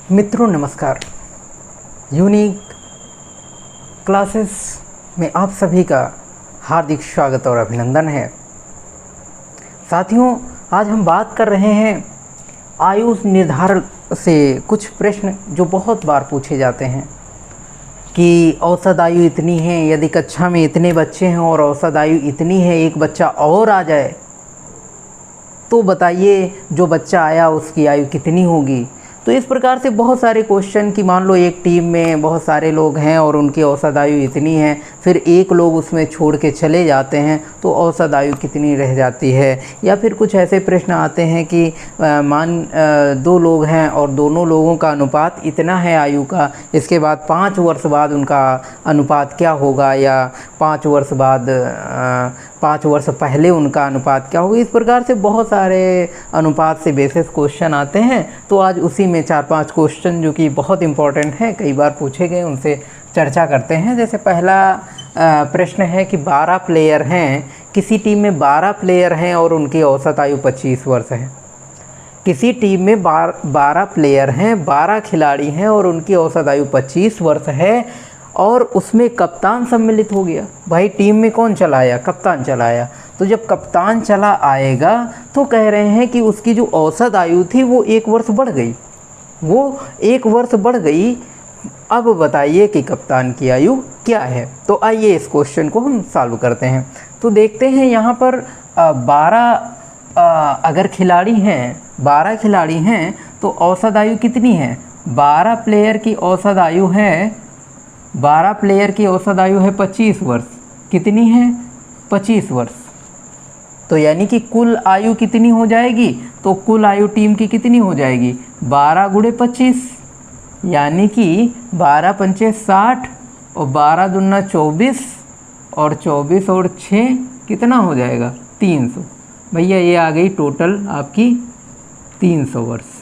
मित्रों नमस्कार। Unique classes में आप सभी का हार्दिक स्वागत और अभिनंदन है। साथियों, आज हम बात कर रहे हैं आयु निर्धारण से कुछ प्रश्न जो बहुत बार पूछे जाते हैं कि औसत आयु इतनी है, यदि कक्षा में इतने बच्चे हैं और औसत आयु इतनी है, एक बच्चा और आ जाए तो बताइए जो बच्चा आया उसकी आयु कितनी होगी। तो इस प्रकार से बहुत सारे क्वेश्चन कि मान लो एक टीम में बहुत सारे लोग हैं और उनकी औसत आयु इतनी है, फिर एक लोग उसमें छोड़ के चले जाते हैं तो औसत आयु कितनी रह जाती है। या फिर कुछ ऐसे प्रश्न आते हैं कि दो लोग हैं और दोनों लोगों का अनुपात इतना है आयु का, इसके बाद 5 वर्ष बाद उनका अनुपात क्या होगा, या 5 वर्ष बाद 5 वर्ष पहले उनका अनुपात क्या होगा। इस प्रकार से बहुत सारे अनुपात से बेसिस क्वेश्चन आते हैं। तो आज उसी में 4-5 क्वेश्चन जो कि बहुत इंपॉर्टेंट हैं, कई बार पूछे गए, उनसे चर्चा करते हैं। जैसे पहला प्रश्न है कि 12 प्लेयर हैं, किसी टीम में 12 प्लेयर हैं और उनकी औसत आयु 25 वर्ष है। किसी टीम में 12 प्लेयर हैं, 12 खिलाड़ी हैं और उनकी औसत आयु 25 वर्ष है, और उसमें कप्तान सम्मिलित हो गया। भाई टीम में कौन चला आया? कप्तान चला आया। तो जब कप्तान चला आएगा तो कह रहे हैं कि उसकी जो औसत आयु थी वो 1 वर्ष बढ़ गई, वो 1 वर्ष बढ़ गई। अब बताइए कि कप्तान की आयु क्या है। तो आइए इस क्वेश्चन को हम सॉल्व करते हैं। तो देखते हैं यहाँ पर 12 अगर खिलाड़ी हैं, 12 खिलाड़ी हैं तो औसत आयु कितनी है? 12 प्लेयर की औसत आयु है 12 प्लेयर की औसत आयु है 25 वर्ष। कितनी है? 25 वर्ष। तो यानी कि कुल आयु कितनी हो जाएगी? तो कुल आयु टीम की कितनी हो जाएगी? 12 गुणे 25, यानी कि 12 पंचे 60 और 12 दूना 24 और 24 और 6 कितना हो जाएगा? 300। भैया ये आ गई टोटल आपकी 300 वर्ष।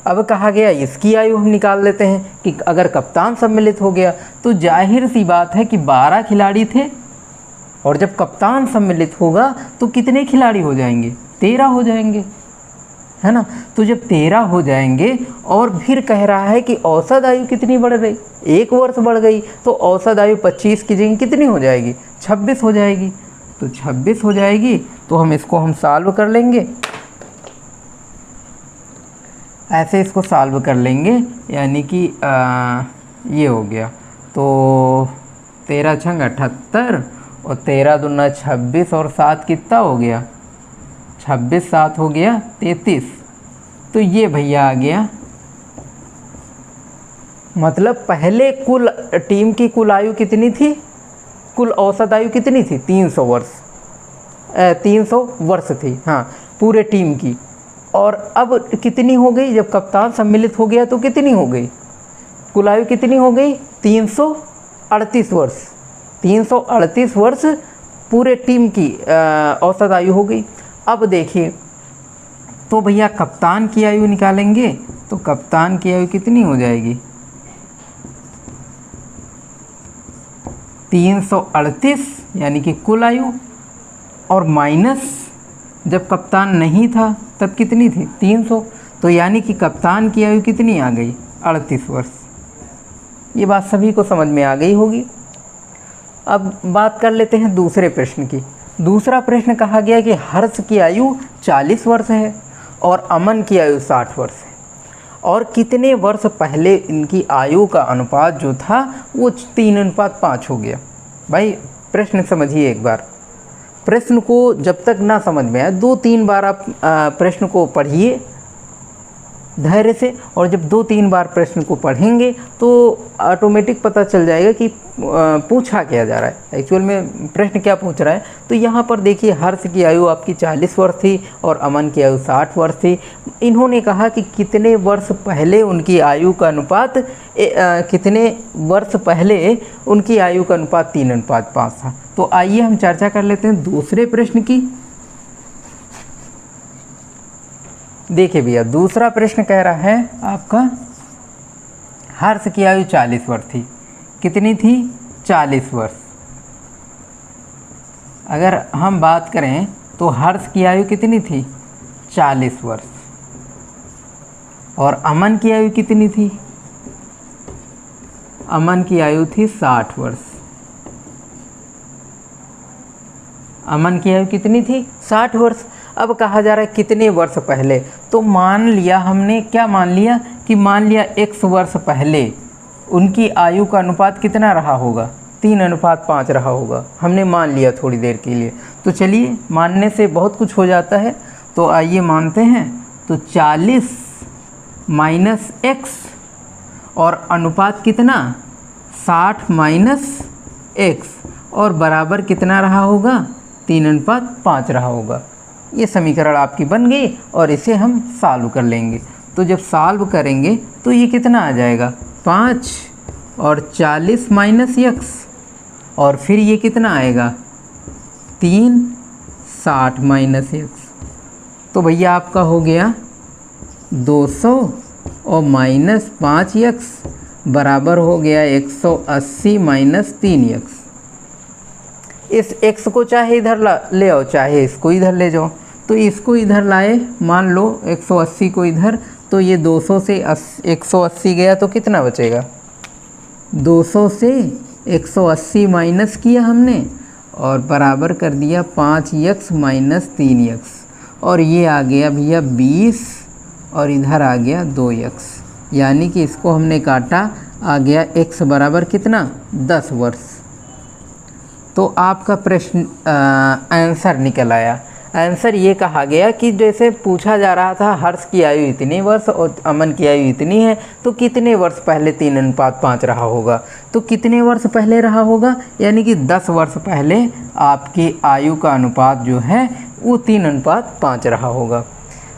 अब कहा गया इसकी आयु हम निकाल लेते हैं कि अगर कप्तान सम्मिलित हो गया तो जाहिर सी बात है कि 12 खिलाड़ी थे, और जब कप्तान सम्मिलित होगा तो कितने खिलाड़ी हो जाएंगे? 13 हो जाएंगे, है ना। तो जब 13 हो जाएंगे और फिर कह रहा है कि औसत आयु कितनी बढ़ गई? 1 वर्ष बढ़ गई। तो औसत आयु 25 की जगह कितनी हो जाएगी? 26 हो जाएगी। तो 26 हो जाएगी। तो हम इसको हम सॉल्व कर लेंगे, ऐसे इसको सॉल्व कर लेंगे, यानी कि ये हो गया। तो 13 छंग 78 और 13 दूना 26 और 7 कितना हो गया? 26 7 हो गया 33। तो ये भैया आ गया। मतलब पहले कुल टीम की कुल आयु कितनी थी? कुल औसत आयु कितनी थी? 300 वर्ष। 300 वर्ष थी, हाँ, पूरे टीम की। और अब कितनी हो गई? जब कप्तान सम्मिलित हो गया तो कितनी हो गई? कुल आयु कितनी हो गई? 338 वर्ष। 338 वर्ष पूरे टीम की औसत आयु हो गई। अब देखिए, तो भैया कप्तान की आयु निकालेंगे तो कप्तान की आयु कितनी हो जाएगी? 338 यानी कि कुल आयु, और माइनस जब कप्तान नहीं था तब कितनी थी? 300। तो यानी कि कप्तान की आयु कितनी आ गई? 38 वर्ष। ये बात सभी को समझ में आ गई होगी। अब बात कर लेते हैं दूसरे प्रश्न की। दूसरा प्रश्न कहा गया कि हर्ष की आयु 40 वर्ष है और अमन की आयु 60 वर्ष है, और कितने वर्ष पहले इनकी आयु का अनुपात जो था वो 3:5 हो गया। भाई प्रश्न समझिए एक बार। प्रश्न को जब तक ना समझ में आए 2-3 बार आप प्रश्न को पढ़िए धैर्य से, और जब 2-3 बार प्रश्न को पढ़ेंगे तो ऑटोमेटिक पता चल जाएगा कि पूछा क्या जा रहा है, एक्चुअल में प्रश्न क्या पूछ रहा है। तो यहाँ पर देखिए, हर्ष की आयु आपकी 40 वर्ष थी और अमन की आयु 60 वर्ष थी। इन्होंने कहा कि कितने वर्ष पहले उनकी आयु का अनुपात कितने वर्ष पहले उनकी आयु का अनुपात 3:5 था। तो आइए हम चर्चा कर लेते हैं दूसरे प्रश्न की। देखिए भैया, दूसरा प्रश्न कह रहा है आपका हर्ष की आयु 40 वर्ष थी। कितनी थी? 40 वर्ष। अगर हम बात करें तो हर्ष की आयु कितनी थी? 40 वर्ष। और अमन की आयु कितनी थी? अमन की आयु थी 60 वर्ष। अमन की आयु कितनी थी? 60 वर्ष। अब कहा जा रहा है कितने वर्ष पहले, तो मान लिया हमने, क्या मान लिया कि मान लिया x वर्ष पहले उनकी आयु का अनुपात कितना रहा होगा? 3:5 रहा होगा। हमने मान लिया थोड़ी देर के लिए। तो चलिए, मानने से बहुत कुछ हो जाता है, तो आइए मानते हैं। तो 40 माइनस x और अनुपात कितना? 60 माइनस x और बराबर कितना रहा होगा? 3:5 रहा होगा। ये समीकरण आपकी बन गई और इसे हम सॉल्व कर लेंगे। तो जब सॉल्व करेंगे तो ये कितना आ जाएगा? 5 और 40 माइनस x और फिर ये कितना आएगा? 3, 60 माइनस x। तो भैया आपका हो गया 200 और माइनस 5x बराबर हो गया 180 माइनस 3x। इस x को चाहे इधर ले आओ, चाहे इसको इधर ले जाओ। तो इसको इधर लाए, मान लो 180 को इधर, तो ये 200 से 180 गया तो कितना बचेगा? 200 से 180 माइनस किया हमने और बराबर कर दिया 5x माइनस 3x और ये आ गया भैया 20 और इधर आ गया 2x, यानी कि इसको हमने काटा, आ गया x बराबर कितना? 10 वर्ष। तो आपका प्रश्न आंसर निकल आया। आंसर ये कहा गया कि जैसे पूछा जा रहा था हर्ष की आयु इतनी वर्ष और अमन की आयु इतनी है, तो कितने वर्ष पहले 3:5 रहा होगा? तो कितने वर्ष पहले रहा होगा? यानी कि 10 वर्ष पहले आपकी आयु का अनुपात जो है वो 3:5 रहा होगा।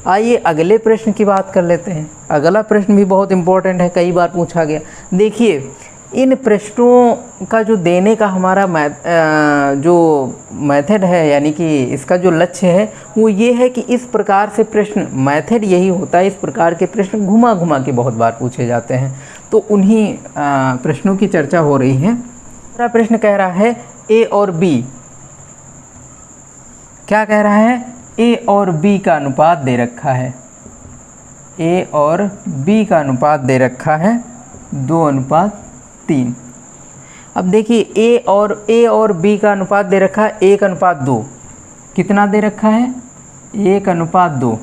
आइए अगले प्रश्न की बात कर लेते हैं। अगला प्रश्न भी बहुत इम्पोर्टेंट है, कई बार पूछा गया। देखिए, इन प्रश्नों का जो देने का हमारा जो मेथड है, यानी कि इसका जो लक्ष्य है वो ये है कि इस प्रकार से प्रश्न, मेथड यही होता है, इस प्रकार के प्रश्न घुमा घुमा के बहुत बार पूछे जाते हैं। तो उन्हीं प्रश्नों की चर्चा हो रही है। दूसरा प्रश्न कह रहा है ए और बी, क्या कह रहा है? ए और बी का अनुपात दे रखा है। ए और बी का अनुपात दे रखा है 2:3। अब देखिए, ए और बी का अनुपात दे रखा है 1:2। कितना दे रखा है? 1:2।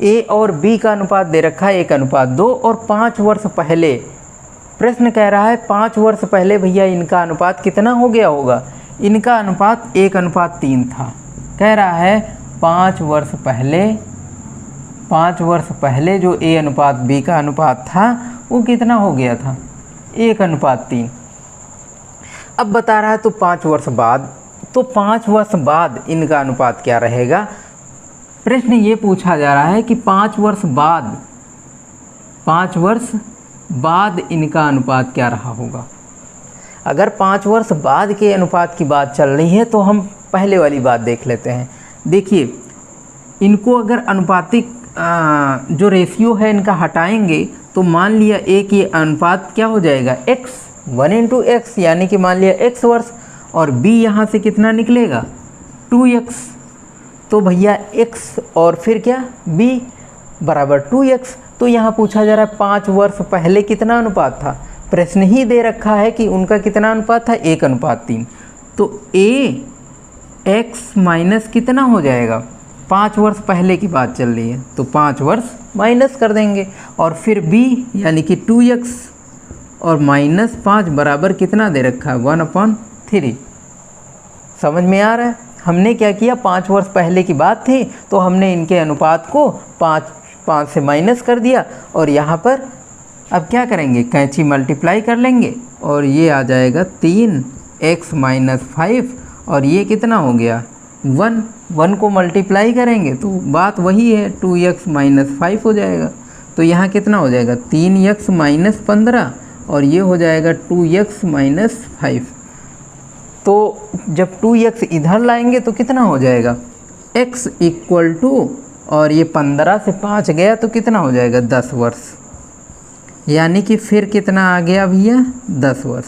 ए और बी का अनुपात दे रखा है 1:2 और 5 वर्ष पहले, प्रश्न कह रहा है 5 वर्ष पहले भैया इनका अनुपात कितना हो गया होगा? इनका अनुपात 1:3 था। कह रहा है 5 वर्ष पहले जो ए अनुपात बी का अनुपात था वो कितना हो गया था? 1:3। अब बता रहा है तो 5 वर्ष बाद, तो 5 वर्ष बाद इनका अनुपात क्या रहेगा? प्रश्न ये पूछा जा रहा है कि 5 वर्ष बाद इनका अनुपात क्या रहा होगा। अगर 5 वर्ष बाद के अनुपात की बात चल रही है तो हम पहले वाली बात देख लेते हैं। देखिए, इनको अगर अनुपातिक जो रेशियो है इनका हटाएंगे तो मान लिया ए की अनुपात क्या हो जाएगा? x, 1:x, यानी कि मान लिया x वर्ष, और b यहाँ से कितना निकलेगा? 2x। तो भैया x और फिर क्या? b बराबर 2x। तो यहाँ पूछा जा रहा है 5 वर्ष पहले कितना अनुपात था? प्रश्न ही दे रखा है कि उनका कितना अनुपात था? 1:3। तो a x माइनस कितना हो जाएगा? 5 वर्ष पहले की बात चल रही है तो 5 वर्ष माइनस कर देंगे, और फिर b यानी कि 2x और -5 बराबर कितना दे रखा है? 1/3। समझ में आ रहा है? हमने क्या किया, 5 वर्ष पहले की बात थी तो हमने इनके अनुपात को 5 से माइनस कर दिया, और यहाँ पर अब क्या करेंगे? कैंची मल्टीप्लाई कर लेंगे और ये आ जाएगा 3x - 5, और ये कितना हो गया? 1 को मल्टीप्लाई करेंगे तो बात वही है, 2x - 5 हो जाएगा। तो यहाँ कितना हो जाएगा? 3x - 15, और ये हो जाएगा 2x - 5। तो जब 2x इधर लाएंगे तो कितना हो जाएगा? x इक्वल टू, और ये 15 से 5 गया तो कितना हो जाएगा? 10 वर्ष। यानी कि फिर कितना आ गया भैया? 10 वर्ष।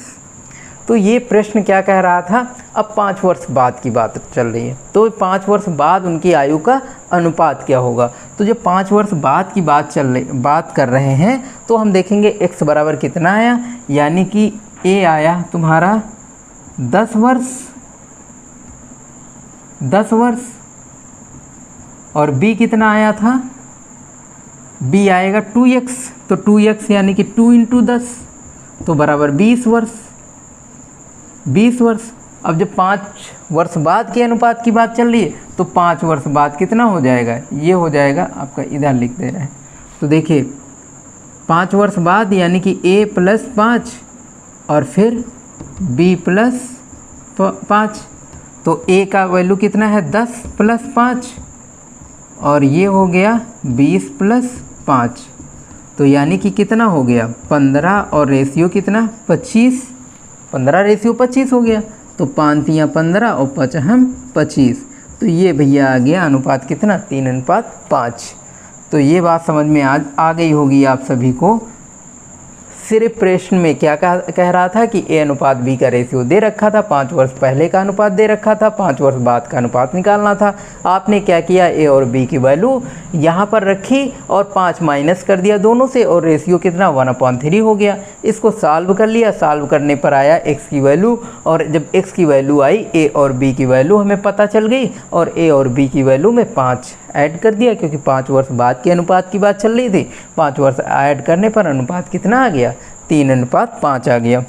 तो ये प्रश्न क्या कह रहा था, अब 5 वर्ष बाद की बात चल रही है, तो 5 वर्ष बाद उनकी आयु का अनुपात क्या होगा। तो जब 5 वर्ष बाद की बात कर रहे हैं तो हम देखेंगे x बराबर कितना आया, यानी कि a आया तुम्हारा 10 वर्ष और b कितना आया था, b आएगा 2x, तो 2x यानी कि 2 × 10 तो बराबर 20 वर्ष। अब जब 5 वर्ष बाद के अनुपात की बात चल रही है तो 5 वर्ष बाद कितना हो जाएगा, ये हो जाएगा आपका, इधर लिख दे रहे हैं। तो देखिए 5 वर्ष बाद यानी कि a + 5 और फिर b + 5, तो a का वैल्यू कितना है 10 + 5 और ये हो गया 20 + 5, तो यानी कि कितना हो गया 15 और रेशियो कितना 25, 15:25 हो गया। तो 5 × 15 और 5 × 25, तो ये भैया आ गया अनुपात कितना 3:5। तो ये बात समझ में आ गई होगी आप सभी को। सिर्फ प्रश्न में क्या कह रहा था कि a अनुपात b का रेशियो दे रखा था, 5 वर्ष पहले का अनुपात दे रखा था, 5 वर्ष बाद का अनुपात निकालना था। आपने क्या किया, a और b की वैल्यू यहाँ पर रखी और 5 माइनस कर दिया दोनों से और रेशियो कितना 1/3 हो गया। इसको सॉल्व कर लिया, सॉल्व करने पर आया x की वैल्यू, और जब x की वैल्यू आई a और b की वैल्यू हमें पता चल गई और a और b की वैल्यू में 5 ऐड कर दिया, क्योंकि 5 वर्ष बाद के अनुपात की बात चल रही थी। 5 वर्ष ऐड करने पर अनुपात कितना आ गया 3:5 आ गया।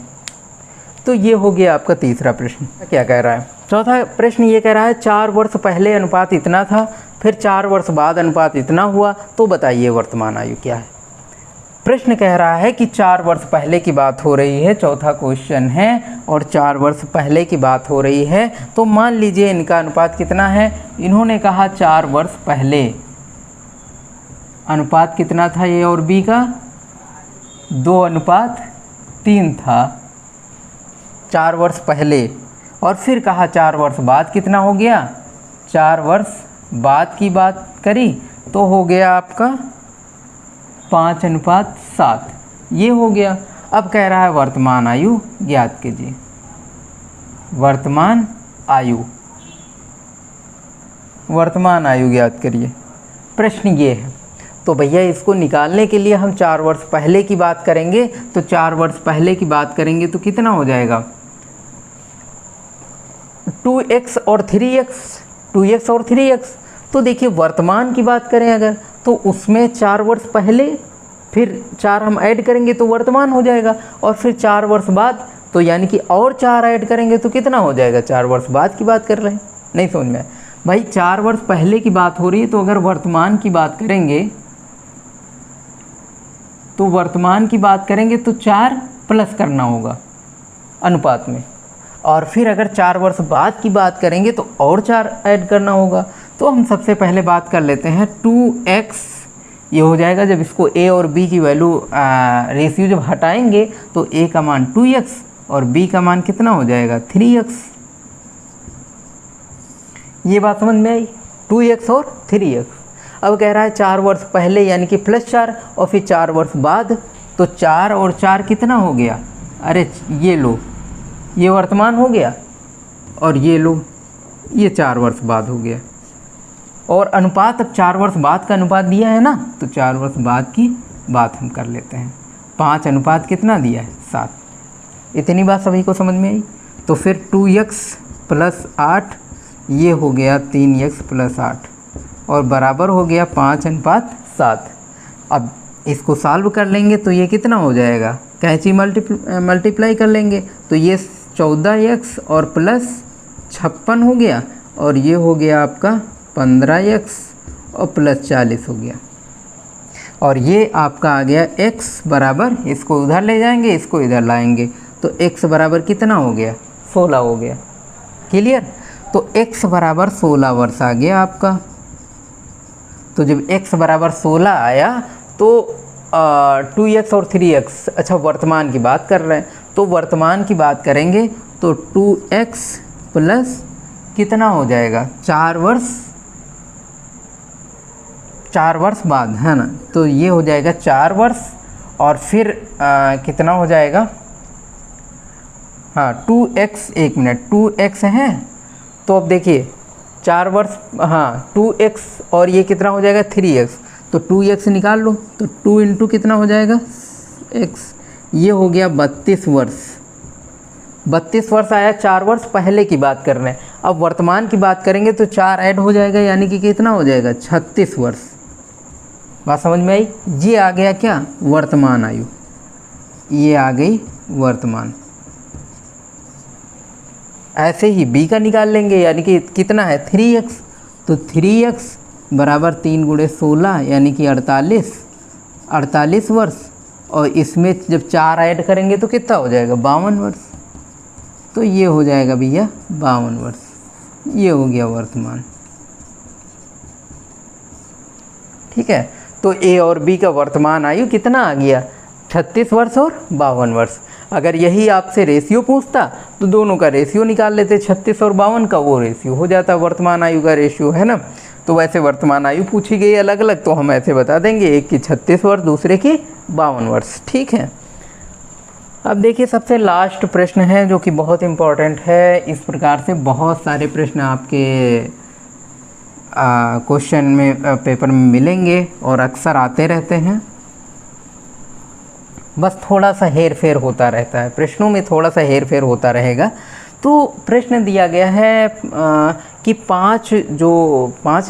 तो ये हो गया आपका तीसरा प्रश्न। क्या कह रहा है, चौथा प्रश्न ये कह रहा है 4 वर्ष पहले अनुपात इतना था, फिर 4 वर्ष बाद अनुपात इतना हुआ, तो बताइए वर्तमान आयु क्या है। प्रश्न कह रहा है कि 4 वर्ष पहले की बात हो रही है, चौथा क्वेश्चन है, और 4 वर्ष पहले की बात हो रही है। तो मान लीजिए इनका अनुपात कितना है, इन्होंने कहा 4 वर्ष पहले अनुपात कितना था ए और बी का 2:3 था 4 वर्ष पहले, और फिर कहा 4 वर्ष बाद कितना हो गया, 4 वर्ष बाद की बात करी तो हो गया आपका 5:7, ये हो गया। अब कह रहा है वर्तमान आयु ज्ञात कीजिए, वर्तमान आयु ज्ञात करिए। प्रश्न ये है, तो भैया इसको निकालने के लिए हम 4 वर्ष पहले की बात करेंगे, तो 4 वर्ष पहले की बात करेंगे तो कितना हो जाएगा 2x और 3x। तो देखिए वर्तमान की बात करें अगर, तो उसमें 4 वर्ष पहले फिर 4 हम ऐड करेंगे तो वर्तमान हो जाएगा, और फिर 4 वर्ष बाद तो यानी कि और 4 ऐड करेंगे तो कितना हो जाएगा, 4 वर्ष बाद की बात कर रहे हैं। नहीं समझ में भाई, 4 वर्ष पहले की बात हो रही है, तो अगर वर्तमान की बात करेंगे तो 4 प्लस करना होगा अनुपात में, और फिर अगर 4 वर्ष बाद की बात करेंगे तो और 4 ऐड करना होगा। तो हम सबसे पहले बात कर लेते हैं 2x, ये हो जाएगा जब इसको a और b की वैल्यू रेशियो जब हटाएंगे तो a का मान 2x और b का मान कितना हो जाएगा 3x। ये बात समझ में आई, 2x और 3x। अब कह रहा है 4 वर्ष पहले यानी कि +4 और फिर 4 वर्ष बाद, तो 4 और 4 कितना हो गया, अरे ये लो ये वर्तमान हो गया, और ये लो ये 4 वर्ष बाद हो गया। और अनुपात, अब 4 वर्ष बाद का अनुपात दिया है ना, तो 4 वर्ष बाद की बात हम कर लेते हैं। 5 अनुपात कितना दिया है 7। इतनी बात सभी को समझ में आई। तो फिर 2x + 8 ये हो गया 3x + 8 और बराबर हो गया 5:7। अब इसको सॉल्व कर लेंगे तो ये कितना हो जाएगा, कैंची मल्टीप्लाई कर लेंगे तो ये 14x और प्लस 56 हो गया, और ये हो गया आपका 15x और प्लस 40 हो गया, और ये आपका आ गया x बराबर, इसको उधर ले जाएंगे इसको इधर लाएंगे तो x बराबर कितना हो गया 16 हो गया। क्लियर। तो x बराबर 16 वर्ष आ गया आपका। तो जब x बराबर 16 आया तो 2x और 3x, अच्छा वर्तमान की बात कर रहे हैं, तो वर्तमान की बात करेंगे तो 2x प्लस कितना हो जाएगा 4 वर्ष बाद, है ना, तो ये हो जाएगा 4 वर्ष, और फिर कितना हो जाएगा हाँ 2x, 1 मिनट, 2x है तो अब देखिए 4 वर्ष, हाँ 2x और ये कितना हो जाएगा 3x, तो 2x निकाल लो तो 2 इंटू कितना हो जाएगा x, ये हो गया 32 वर्ष। 32 वर्ष आया, 4 वर्ष पहले की बात कर रहे हैं। अब वर्तमान की बात करेंगे तो 4 ऐड हो जाएगा, यानी कि कितना हो जाएगा 36 वर्ष। बात समझ में आई? ये आ गया क्या वर्तमान आयु, ये आ गई वर्तमान। ऐसे ही b का निकाल लेंगे, यानी कि कितना है 3x, तो 3x बराबर 3 गुणे 16 यानी कि 48 वर्ष। और इसमें जब 4 ऐड करेंगे तो कितना हो जाएगा 52 वर्ष। तो ये हो जाएगा भैया 52 वर्ष। ये हो गया वर्तमान। ठीक है, तो a और b का वर्तमान आयु कितना आ गया 36 वर्ष और 52 वर्ष। अगर यही आपसे रेशियो पूछता तो दोनों का रेशियो निकाल लेते, 36 और 52 का वो रेशियो हो जाता वर्तमान आयु का रेशियो, है ना। तो वैसे वर्तमान आयु पूछी गई अलग अलग, तो हम ऐसे बता देंगे, एक की 36 वर्ष दूसरे की 52 वर्ष। ठीक है, अब देखिए सबसे लास्ट प्रश्न है जो कि बहुत इम्पोर्टेंट है। इस प्रकार से बहुत सारे प्रश्न आपके क्वेश्चन में पेपर में मिलेंगे और अक्सर आते रहते हैं। बस थोड़ा सा हेर फेर होता रहता है, प्रश्नों में थोड़ा सा हेर फेर होता रहेगा। तो प्रश्न दिया गया है कि 5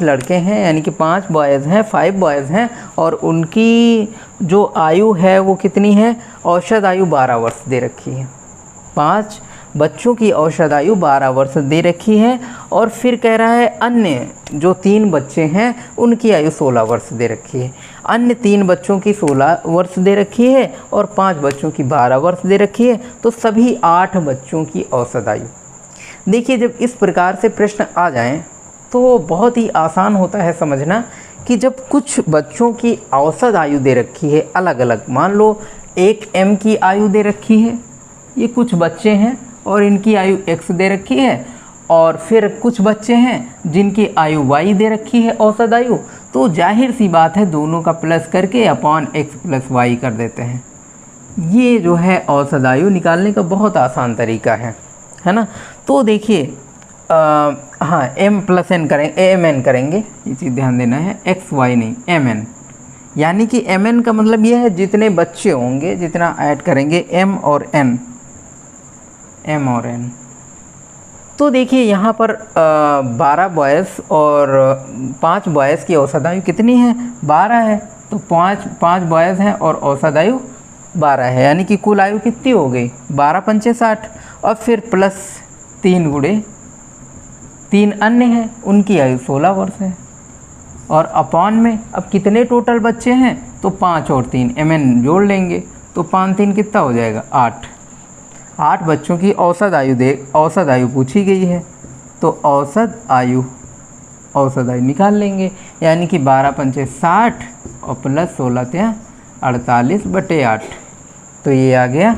लड़के हैं, यानी कि 5 बॉयज़ हैं, 5 बॉयज़ हैं और उनकी जो आयु है वो कितनी है, औसत आयु 12 वर्ष दे रखी है। 5 बच्चों की औसत आयु 12 वर्ष दे रखी है। और फिर कह रहा है अन्य जो 3 बच्चे हैं उनकी आयु 16 वर्ष दे रखी है। अन्य 3 बच्चों की 16 वर्ष दे रखी है और 5 बच्चों की 12 वर्ष दे रखी है, तो सभी 8 बच्चों की औसत आयु। देखिए जब इस प्रकार से प्रश्न आ जाएं तो बहुत ही आसान होता है समझना कि जब कुछ बच्चों की औसत आयु दे रखी है अलग अलग, मान लो 1 m की आयु दे रखी है, ये कुछ बच्चे हैं और इनकी आयु x दे रखी है, और फिर कुछ बच्चे हैं जिनकी आयु y दे रखी है औसत आयु, तो जाहिर सी बात है दोनों का प्लस करके अपॉन x प्लस y कर देते हैं। ये जो है औसत आयु निकालने का बहुत आसान तरीका है ना। तो देखिए हाँ m प्लस n करेंगे, mn करेंगे, ये चीज़ ध्यान देना है, x y नहीं mn, यानी कि mn का मतलब ये है जितने बच्चे होंगे जितना ऐड करेंगे m और n। तो देखिए यहाँ पर 12 बॉयज़ और 5 बॉयज़ की औसत आयु कितनी है 12 है, तो 5 बॉयज़ हैं और औसत आयु 12 है, यानी कि कुल आयु कितनी हो गई 12 पंचे 60, और फिर प्लस 3 गुणे 3 अन्य हैं उनकी आयु 16 वर्ष है, और अपॉन में अब कितने टोटल बच्चे हैं तो 5 और 3 mn जोड़ लेंगे, तो 5 3 कितना हो जाएगा 8 बच्चों की औसत आयु पूछी गई है, तो औसत आयु निकाल लेंगे, यानी कि 12 पंचे 60 और प्लस 16 त्या 48/8, तो ये आ गया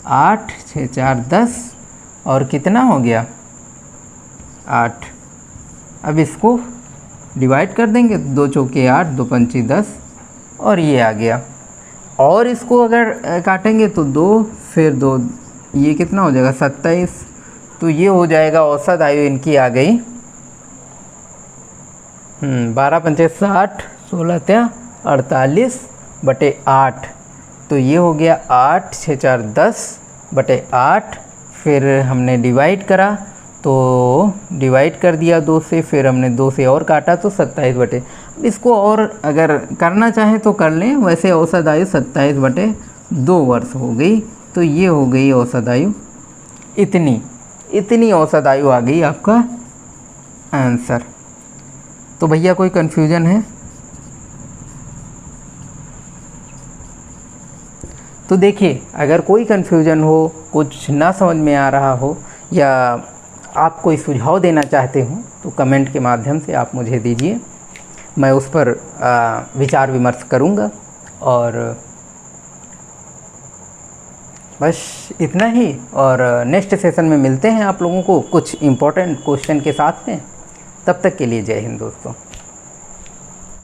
8 6 4 10 और कितना हो गया 8। अब इसको डिवाइड कर देंगे, 2 चौके 8 2 पंचे 10 और ये आ गया। और इसको अगर काटेंगे तो 2 फिर 2, ये कितना हो जाएगा 27, तो ये हो जाएगा औसत आयु इनकी आ गई 12 पंचे 60 16 त्या 48/8, तो ये हो गया 8 6 4 10/8। फिर हमने डिवाइड करा तो डिवाइड कर दिया 2 से, फिर हमने 2 से और काटा तो 27/, इसको और अगर करना चाहें तो कर लें, वैसे औसत आयु 27/2 वर्ष हो गई। तो ये हो गई औसत आयु, इतनी औसत आयु आ गई आपका आंसर। तो भैया कोई कन्फ्यूजन है? तो देखिए अगर कोई कन्फ्यूजन हो, कुछ ना समझ में आ रहा हो या आप कोई सुझाव देना चाहते हो तो कमेंट के माध्यम से आप मुझे दीजिए, मैं उस पर विचार विमर्श करूँगा। और बस इतना ही, और नेक्स्ट सेशन में मिलते हैं आप लोगों को कुछ इम्पोर्टेंट क्वेश्चन के साथ में। तब तक के लिए जय हिंद दोस्तों।